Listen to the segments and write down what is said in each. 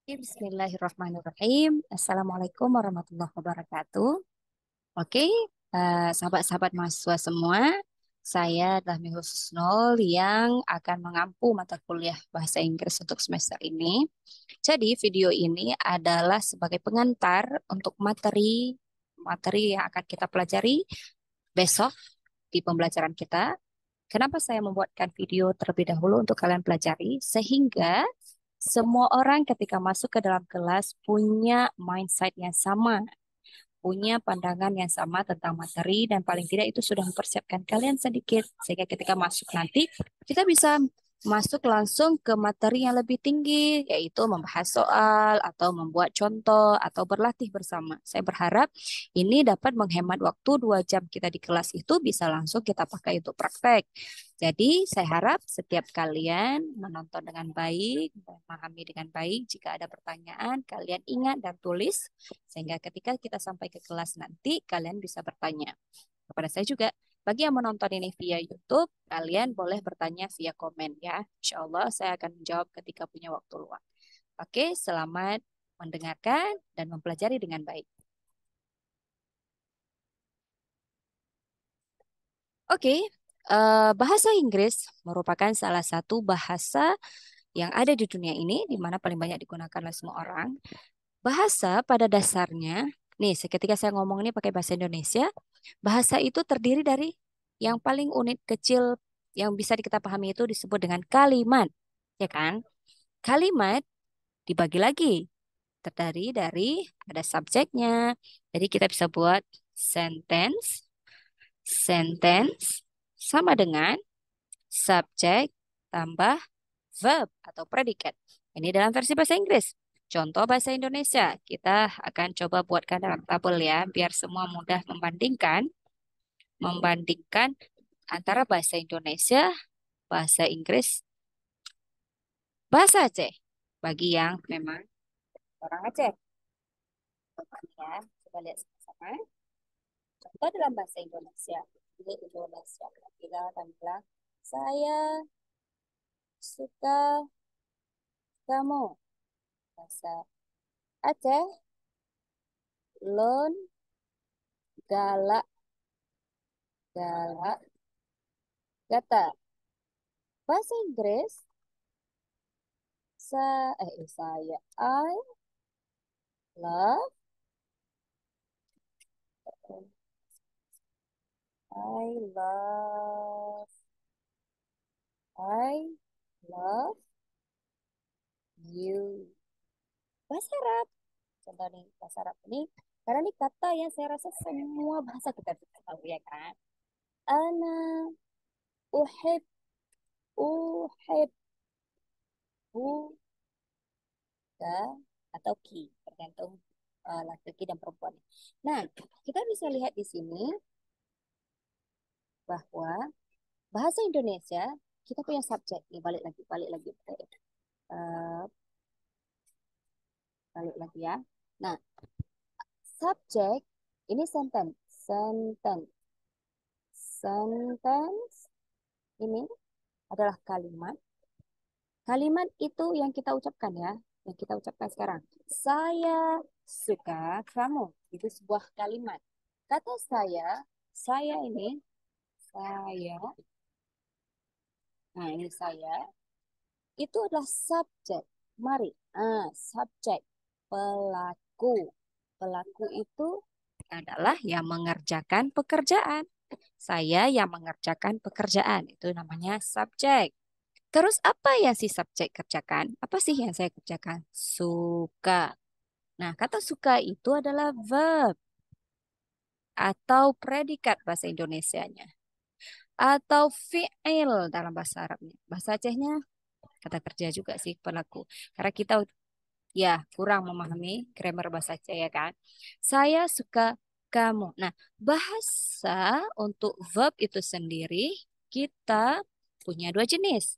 Bismillahirrahmanirrahim. Assalamualaikum warahmatullahi wabarakatuh. Oke, sahabat-sahabat mahasiswa semua, saya adalah Miho Susnol yang akan mengampu mata kuliah Bahasa Inggris untuk semester ini. Jadi, video ini adalah sebagai pengantar untuk materi yang akan kita pelajari besok di pembelajaran kita. Kenapa saya membuatkan video terlebih dahulu untuk kalian pelajari? Sehingga semua orang ketika masuk ke dalam kelas punya mindset yang sama, punya pandangan yang sama tentang materi, dan paling tidak itu sudah mempersiapkan kalian sedikit sehingga ketika masuk nanti kita bisa masuk langsung ke materi yang lebih tinggi, yaitu membahas soal atau membuat contoh atau berlatih bersama. Saya berharap ini dapat menghemat waktu 2 jam kita di kelas itu bisa langsung kita pakai untuk praktek. Jadi saya harap setiap kalian menonton dengan baik, memahami dengan baik. Jika ada pertanyaan, kalian ingat dan tulis sehingga ketika kita sampai ke kelas nanti, kalian bisa bertanya. Kepada saya juga, bagi yang menonton ini via YouTube, kalian boleh bertanya via komen ya. Insya Allah saya akan menjawab ketika punya waktu luang. Oke, selamat mendengarkan dan mempelajari dengan baik. Oke, bahasa Inggris merupakan salah satu bahasa yang ada di dunia ini, di mana paling banyak digunakan oleh semua orang. Bahasa pada dasarnya, nih, seketika saya ngomong ini pakai bahasa Indonesia, bahasa itu terdiri dari yang paling unit kecil yang bisa kita pahami itu disebut dengan kalimat, ya kan? Kalimat dibagi lagi, terdiri dari ada subjeknya. Jadi kita bisa buat sentence, sentence sama dengan subjek tambah verb atau predikat. Ini dalam versi bahasa Inggris. Contoh bahasa Indonesia, kita akan coba buatkan dalam tabel ya, biar semua mudah membandingkan antara bahasa Indonesia, bahasa Inggris, bahasa Aceh. Bagi yang memang orang Aceh. Ya, coba lihat sama-sama. Contoh dalam bahasa Indonesia. Ini Indonesia. Kita akan bilang, saya suka kamu. Bahasa Aceh, lon, galak, galak, gata. Bahasa Inggris, saya, love, I love, I love you. Bahasa Arab, contoh nih, bahasa Arab ini, karena ini kata yang saya rasa semua bahasa kita bisa tahu ya kan. Ana, uhib, uhib, buka, atau ki, tergantung laki-laki dan perempuan. Nah, kita bisa lihat di sini bahwa bahasa Indonesia kita punya subjek nih, balik lagi Eh, balik lagi ya. Nah, subjek ini sentence, sentence, sentence ini adalah kalimat. Kalimat itu yang kita ucapkan ya, yang kita ucapkan sekarang. Saya suka kamu. Itu sebuah kalimat. Kata saya ini, saya, nah ini saya, itu adalah subjek. Mari, subjek, pelaku. Pelaku itu adalah yang mengerjakan pekerjaan. Saya yang mengerjakan pekerjaan. Itu namanya subjek. Terus apa yang si subjek kerjakan? Apa sih yang saya kerjakan? Suka. Nah, kata suka itu adalah verb atau predikat bahasa Indonesianya. Atau fi'il dalam bahasa Arabnya. Bahasa Acehnya kata kerja juga sih pelaku. Karena kita ya kurang memahami grammar bahasa Aceh ya kan. Saya suka kamu. Nah, bahasa untuk verb itu sendiri kita punya dua jenis.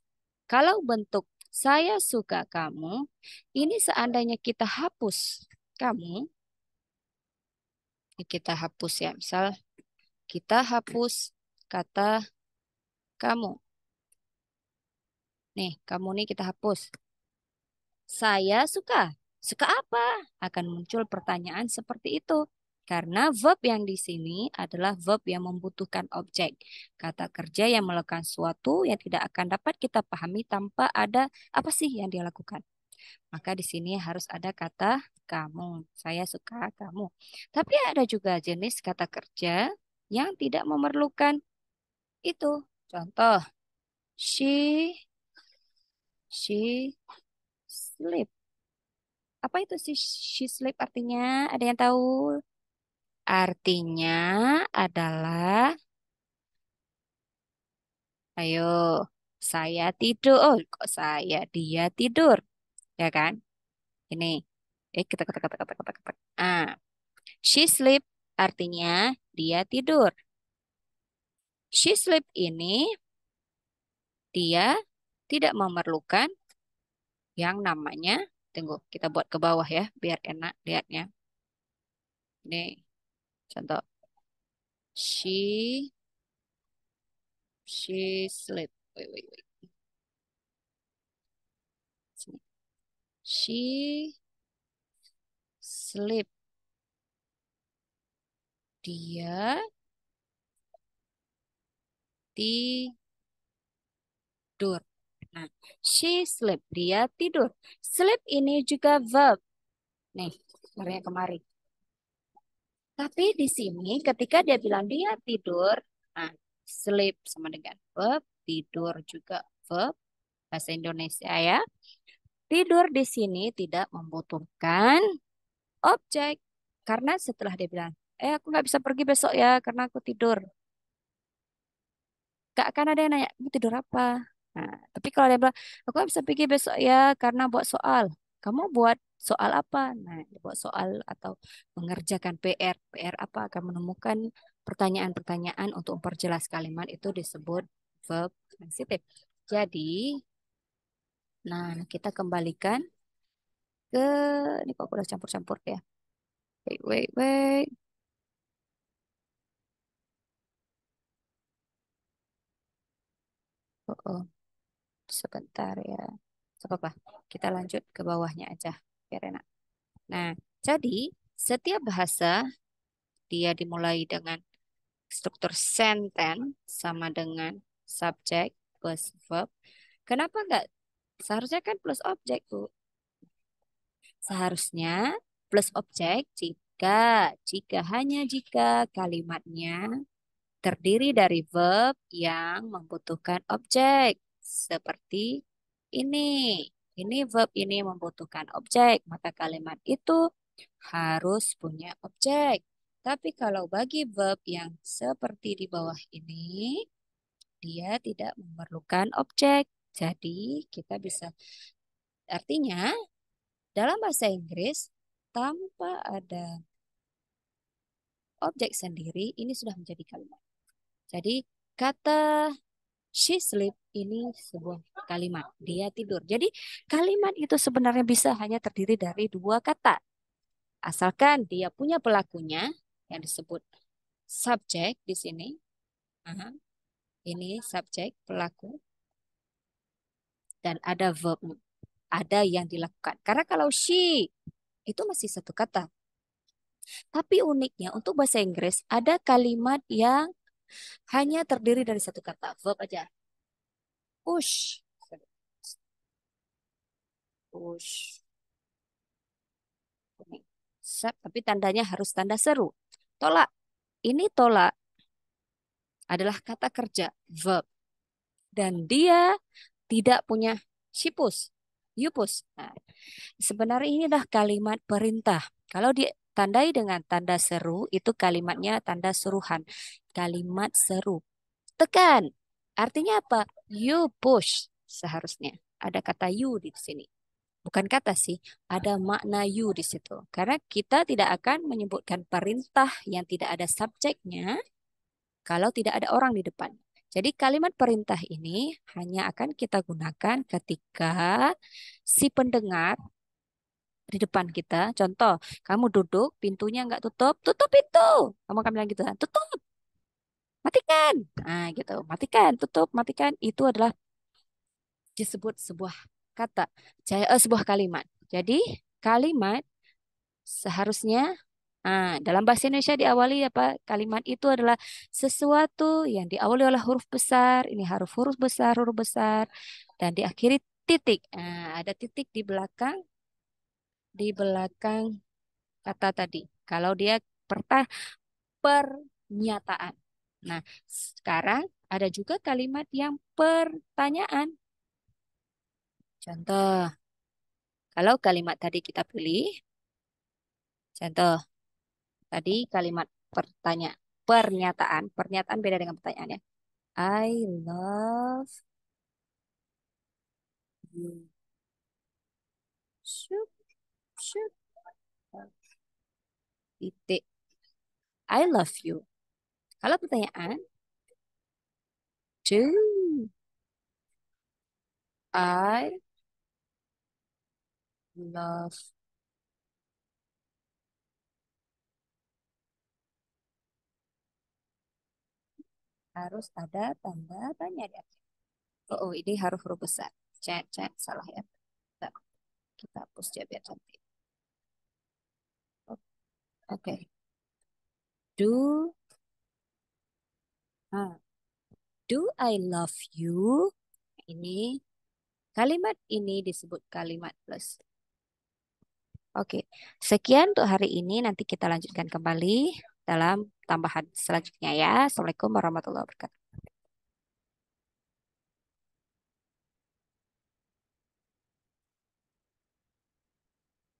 Kalau bentuk saya suka kamu, ini seandainya kita hapus kamu, kita hapus ya. Misal kita hapus kata kamu. Nih, kamu nih kita hapus. Saya suka. Suka apa? Akan muncul pertanyaan seperti itu. Karena verb yang di sini adalah verb yang membutuhkan objek. Kata kerja yang melakukan sesuatu yang tidak akan dapat kita pahami tanpa ada apa sih yang dia lakukan. Maka di sini harus ada kata kamu. Saya suka kamu. Tapi ada juga jenis kata kerja yang tidak memerlukan itu. Contoh, she sleep. Apa itu sih she sleep artinya? Ada yang tahu? Artinya adalah, ayo, saya tidur. Oh, kok saya? Dia tidur, ya kan? Ini, kita ketek, ketek, ketek, ketek, ketek. She sleep artinya dia tidur. She sleep ini dia tidak memerlukan yang namanya, tunggu, kita buat ke bawah ya, biar enak lihatnya. Ini contoh, she she sleep. Wait, wait, wait. Sini. She sleep. Dia tidur. Nah, she sleep. Dia tidur. Sleep ini juga verb. Nih, sebenarnya kemarin. Tapi di sini ketika dia bilang dia tidur, nah, sleep sama dengan verb, tidur juga verb bahasa Indonesia ya. Tidur di sini tidak membutuhkan objek. Karena setelah dia bilang, aku nggak bisa pergi besok ya karena aku tidur. Gak akan ada yang nanya, kamu tidur apa? Nah, tapi kalau dia bilang, aku nggak bisa pergi besok ya karena buat soal. Kamu buat soal apa? Nah, dia buat soal atau mengerjakan PR. PR apa? Akan menemukan pertanyaan-pertanyaan untuk memperjelas kalimat itu disebut verb transitive. Jadi, nah kita kembalikan ke, ini kok udah campur-campur ya. Wait, wait, wait. Oh, oh, sebentar ya. Apa-apa. Kita lanjut ke bawahnya aja. Biar enak. Nah, jadi setiap bahasa dia dimulai dengan struktur sentence sama dengan subjek plus verb. Kenapa enggak? Seharusnya kan plus objek, Bu. Seharusnya plus objek jika hanya jika kalimatnya terdiri dari verb yang membutuhkan objek. Seperti ini. Ini verb ini membutuhkan objek, maka kalimat itu harus punya objek. Tapi kalau bagi verb yang seperti di bawah ini, dia tidak memerlukan objek. Jadi kita bisa, artinya dalam bahasa Inggris, tanpa ada objek sendiri, ini sudah menjadi kalimat. Jadi kata she sleep ini sebuah kalimat. Dia tidur. Jadi kalimat itu sebenarnya bisa hanya terdiri dari dua kata. Asalkan dia punya pelakunya yang disebut subjek di sini. Aha, ini subjek pelaku dan ada verb, ada yang dilakukan. Karena kalau she itu masih satu kata. Tapi uniknya untuk bahasa Inggris ada kalimat yang hanya terdiri dari satu kata, verb aja. Push. Push. Tapi tandanya harus tanda seru. Tolak. Ini tolak adalah kata kerja, verb. Dan dia tidak punya she push, you push. Nah, sebenarnya ini adalah kalimat perintah. Kalau ditandai dengan tanda seru, itu kalimatnya tanda suruhan. Kalimat seru. Tekan. Artinya apa? You push. Seharusnya. Ada kata you di sini. Bukan kata sih, ada makna you di situ. Karena kita tidak akan menyebutkan perintah yang tidak ada subjeknya kalau tidak ada orang di depan. Jadi kalimat perintah ini hanya akan kita gunakan ketika si pendengar di depan kita. Contoh, kamu duduk, pintunya nggak tutup, tutup pintu. Kamu akan bilang gitu kan, tutup, matikan. Nah gitu, matikan, tutup, matikan. Itu adalah disebut sebuah kata, sebuah kalimat. Jadi kalimat seharusnya dalam bahasa Indonesia diawali apa? Kalimat itu adalah sesuatu yang diawali oleh huruf besar. Ini huruf besar, dan diakhiri titik. Ada titik di belakang kata tadi. Kalau dia pernyataan. Nah, sekarang ada juga kalimat yang pertanyaan. Contoh, kalau kalimat tadi kita pilih, contoh, tadi kalimat pernyataan beda dengan pertanyaan ya. I love you. Shoot, shoot. Titik. I love you. Kalau pertanyaan, do I love, harus ada tanda tanya di akhir. Oh, ini harus huruf besar. Cek, salah ya. Bentar, kita hapus ya biar cantik. Oke. Do, ah, do I love you? Ini kalimat ini disebut kalimat plus. Oke, sekian untuk hari ini. Nanti kita lanjutkan kembali dalam tambahan selanjutnya ya. Assalamualaikum warahmatullahi wabarakatuh.